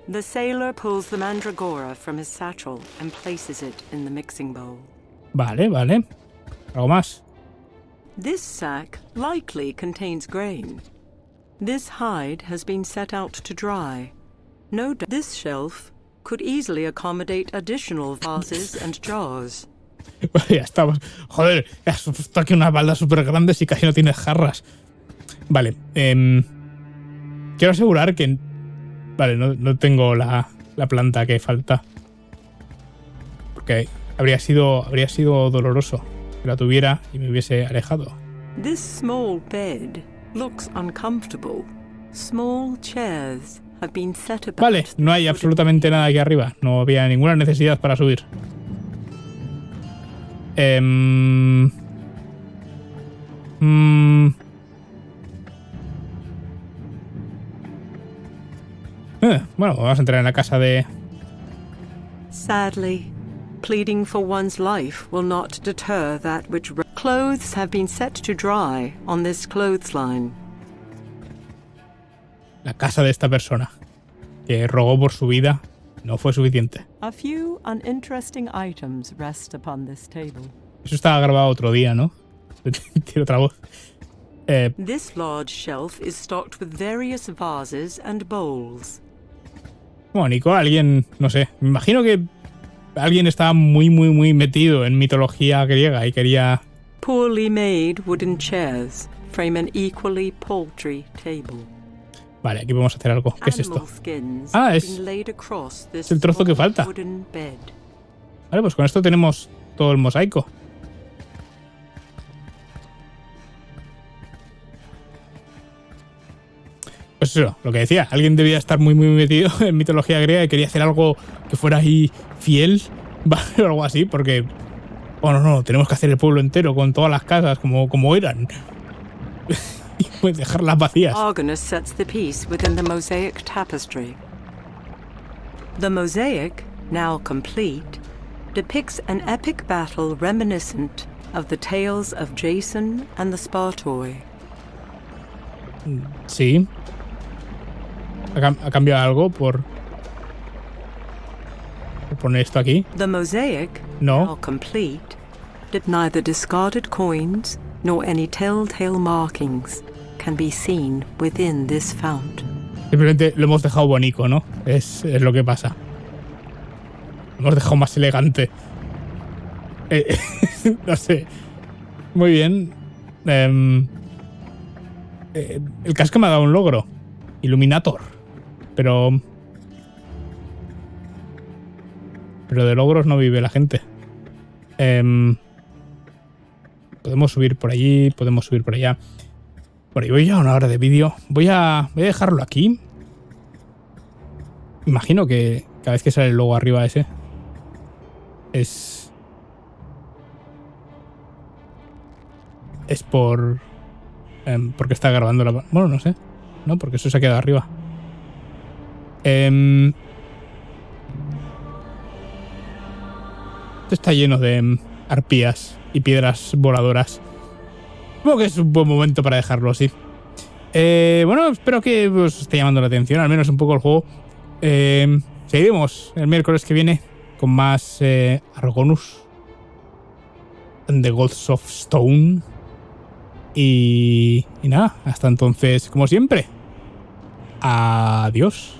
The sailor pulls the mandragora from his satchel and places it in the mixing bowl. Vale, vale. ¿Algo más? This sack likely contains grain. This hide has been set out to dry. No doubt this shelf could easily accommodate additional vases and jars. Vale, ya estamos. Joder, has puesto aquí unas baldas súper grandes y casi no tienes jarras. Vale, quiero asegurar que... Vale, no tengo la planta que falta. Porque habría sido doloroso que la tuviera y me hubiese alejado. This small bed looks uncomfortable. Small chairs have been set apart. Vale, no hay absolutamente nada aquí arriba. No había ninguna necesidad para subir. Bueno, vamos a entrar en la casa de... Sadly, pleading for one's life will not deter that which... Clothes have been set to dry on this clothesline. La casa de esta persona, que rogó por su vida, no fue suficiente. A few uninteresting items rest upon this table. Eso estaba grabado otro día, ¿no? Tiene otra voz. This large shelf is stocked with various vases and bowls. Bueno, Nico, alguien, no sé, me imagino que alguien estaba muy metido en mitología griega y quería... Poorly made wooden chairs frame an equally paltry table. Vale, aquí podemos hacer algo. ¿Qué es esto? Animal skins Ah, have es been laid across this el trozo que small falta. wooden bed. Vale, pues con esto tenemos todo el mosaico. Pues eso, lo que decía, alguien debía estar muy metido en mitología griega y quería hacer algo que fuera ahí fiel, ¿vale? O algo así, porque... Bueno, no, tenemos que hacer el pueblo entero con todas las casas como eran. Y pues dejarlas vacías. Argonus sets the piece within the mosaic tapestry. The mosaic, now complete, depicts an epic battle reminiscent of the tales of Jason and the Spartoi. Sí. ¿Ha cambiado algo por poner esto aquí? The mosaic, No. now complete, did neither discarded coins nor any telltale markings can be seen within this fount. Simplemente lo hemos dejado bonito, ¿no? Es lo que pasa. Lo hemos dejado más elegante. No sé. Muy bien. El casco me ha dado un logro. Illuminator. Pero de logros no vive la gente. Podemos subir por allí, podemos subir por allá. Por ahí voy ya a una hora de vídeo. Voy a dejarlo aquí. Imagino que cada vez que sale el logo arriba ese es por porque está grabando la... Bueno, no sé. No, porque eso se ha quedado arriba. Esto está lleno de arpías y piedras voladoras. Supongo que es un buen momento para dejarlo así. Bueno, espero que os esté llamando la atención, al menos un poco el juego. Seguiremos el miércoles que viene con más Argonus and the Gods of Stone. Y nada, hasta entonces, como siempre, adiós.